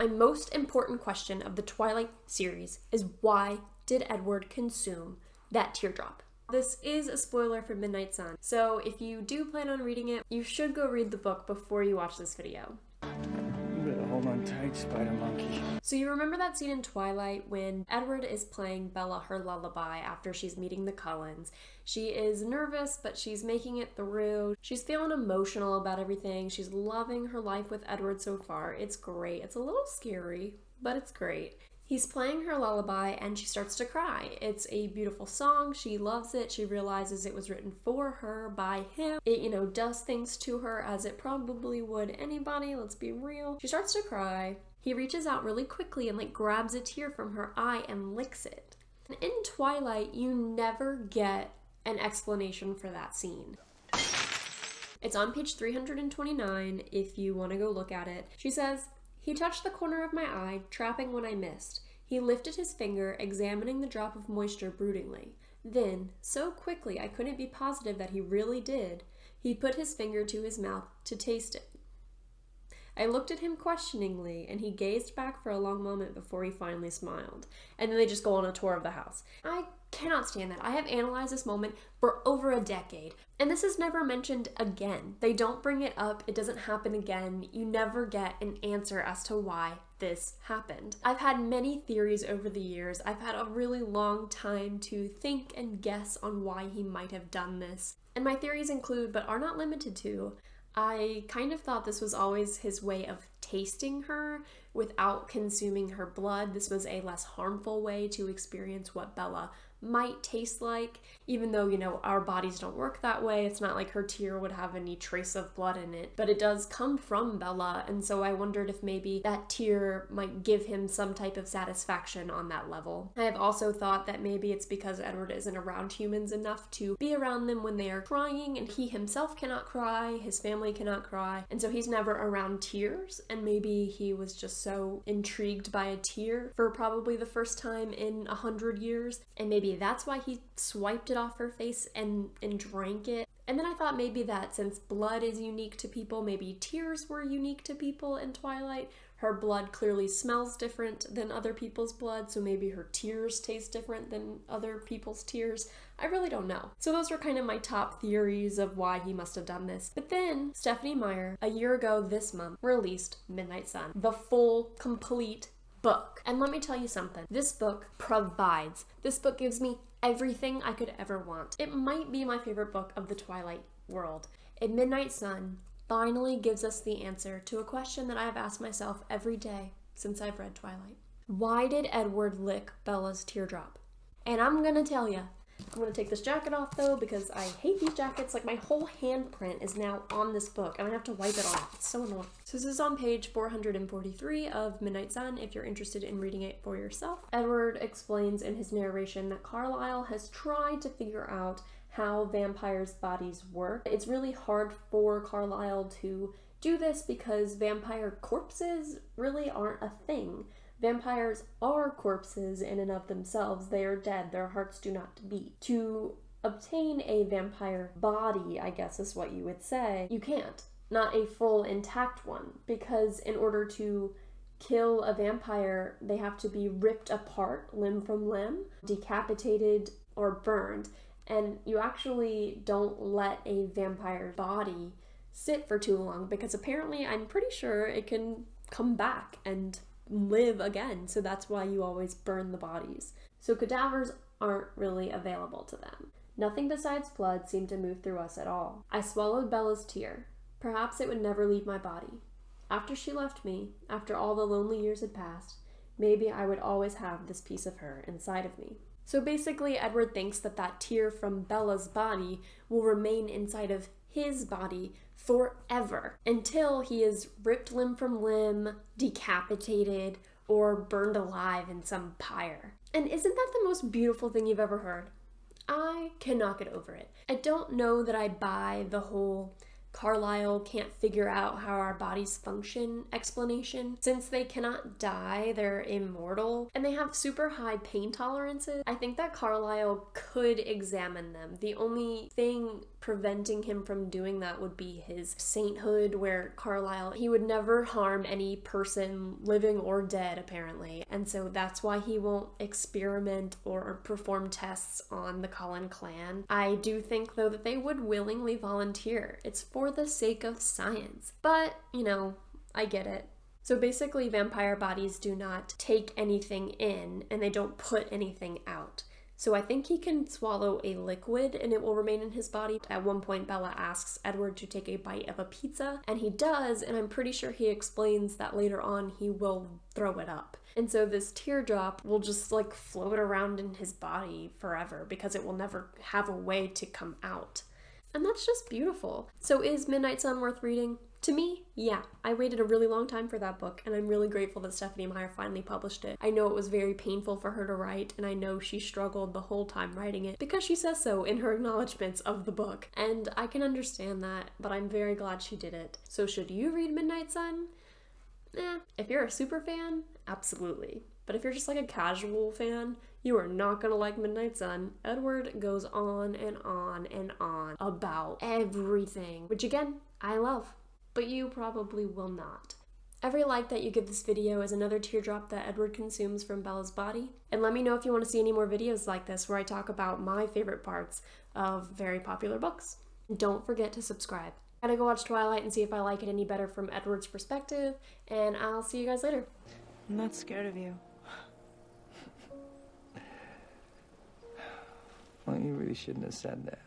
My most important question of the Twilight series is, why did Edward consume that teardrop? This is a spoiler for Midnight Sun, so if you do plan on reading it, you should go read the book before you watch this video. You better hold on tight, Spider Monkey. So you remember that scene in Twilight when Edward is playing Bella her lullaby after she's meeting the Cullens. She is nervous, but she's making it through. She's feeling emotional about everything. She's loving her life with Edward so far. It's great. It's a little scary, but it's great. He's playing her lullaby and she starts to cry. It's a beautiful song. She loves it. She realizes it was written for her by him. It, does things to her as it probably would anybody. Let's be real. She starts to cry. He reaches out really quickly and grabs a tear from her eye and licks it. And in Twilight, you never get an explanation for that scene. It's on page 329 if you want to go look at it. She says, "He touched the corner of my eye, trapping when I missed. He lifted his finger, examining the drop of moisture broodingly. Then, so quickly I couldn't be positive that he really did, he put his finger to his mouth to taste it. I looked at him questioningly, and he gazed back for a long moment before he finally smiled." And then they just go on a tour of the house. I cannot stand that. I have analyzed this moment for over a decade, and this is never mentioned again. They don't bring it up. It doesn't happen again. You never get an answer as to why this happened. I've had many theories over the years. I've had a really long time to think and guess on why he might have done this. And my theories include, but are not limited to, I kind of thought this was always his way of tasting her without consuming her blood. This was a less harmful way to experience what Bella might taste like, even though, our bodies don't work that way. It's not like her tear would have any trace of blood in it, but it does come from Bella, and so I wondered if maybe that tear might give him some type of satisfaction on that level. I have also thought that maybe it's because Edward isn't around humans enough to be around them when they are crying, and he himself cannot cry, his family cannot cry, and so he's never around tears, and maybe he was just so intrigued by a tear for probably the first time in 100 years, and maybe that's why he swiped it off her face and drank it. And then I thought maybe that since blood is unique to people, maybe tears were unique to people in Twilight. Her blood clearly smells different than other people's blood, so maybe her tears taste different than other people's tears. I really don't know. So those were kind of my top theories of why he must have done this. But then Stephanie Meyer, a year ago this month, released Midnight Sun, the full, complete book. And let me tell you something. This book provides. This book gives me everything I could ever want. It might be my favorite book of the Twilight world. And Midnight Sun finally gives us the answer to a question that I have asked myself every day since I've read Twilight. Why did Edward lick Bella's teardrop? And I'm gonna tell you. I'm gonna take this jacket off though because I hate these jackets. My whole handprint is now on this book. I'm gonna have to wipe it off. It's so annoying. So this is on page 443 of Midnight Sun if you're interested in reading it for yourself. Edward explains in his narration that Carlisle has tried to figure out how vampires' bodies work. It's really hard for Carlisle to do this because vampire corpses really aren't a thing. Vampires are corpses in and of themselves. They are dead. Their hearts do not beat. To obtain a vampire body, I guess is what you would say, you can't. Not a full intact one, because in order to kill a vampire, they have to be ripped apart limb from limb, decapitated, or burned. And you actually don't let a vampire body sit for too long because apparently I'm pretty sure it can come back and live again, so that's why you always burn the bodies. So cadavers aren't really available to them. Nothing besides blood seemed to move through us at all. I swallowed Bella's tear. Perhaps it would never leave my body. After she left me, after all the lonely years had passed, maybe I would always have this piece of her inside of me. So basically, Edward thinks that that tear from Bella's body will remain inside of his body forever until he is ripped limb from limb, decapitated, or burned alive in some pyre. And isn't that the most beautiful thing you've ever heard? I cannot get over it. I don't know that I buy the whole Carlisle can't figure out how our bodies function explanation. Since they cannot die, they're immortal, and they have super high pain tolerances. I think that Carlisle could examine them. The only thing preventing him from doing that would be his sainthood, where Carlisle, he would never harm any person, living or dead, apparently. And so that's why he won't experiment or perform tests on the Cullen clan. I do think, though, that they would willingly volunteer. It's for the sake of science. But, you know, I get it. So basically, vampire bodies do not take anything in, and they don't put anything out. So I think he can swallow a liquid and it will remain in his body. At one point, Bella asks Edward to take a bite of a pizza, and he does, and I'm pretty sure he explains that later on he will throw it up. And so this teardrop will just like float around in his body forever because it will never have a way to come out. And that's just beautiful. So is Midnight Sun worth reading? To me, yeah. I waited a really long time for that book, and I'm really grateful that Stephanie Meyer finally published it. I know it was very painful for her to write, and I know she struggled the whole time writing it, because she says so in her acknowledgments of the book. And I can understand that, but I'm very glad she did it. So should you read Midnight Sun? If you're a super fan, absolutely. But if you're just like a casual fan, you are not gonna like Midnight Sun. Edward goes on and on and on about everything, which again, I love. But you probably will not. Every like that you give this video is another teardrop that Edward consumes from Bella's body. And let me know if you want to see any more videos like this where I talk about my favorite parts of very popular books. Don't forget to subscribe. I gotta go watch Twilight and see if I like it any better from Edward's perspective, and I'll see you guys later. I'm not scared of you. Well, you really shouldn't have said that.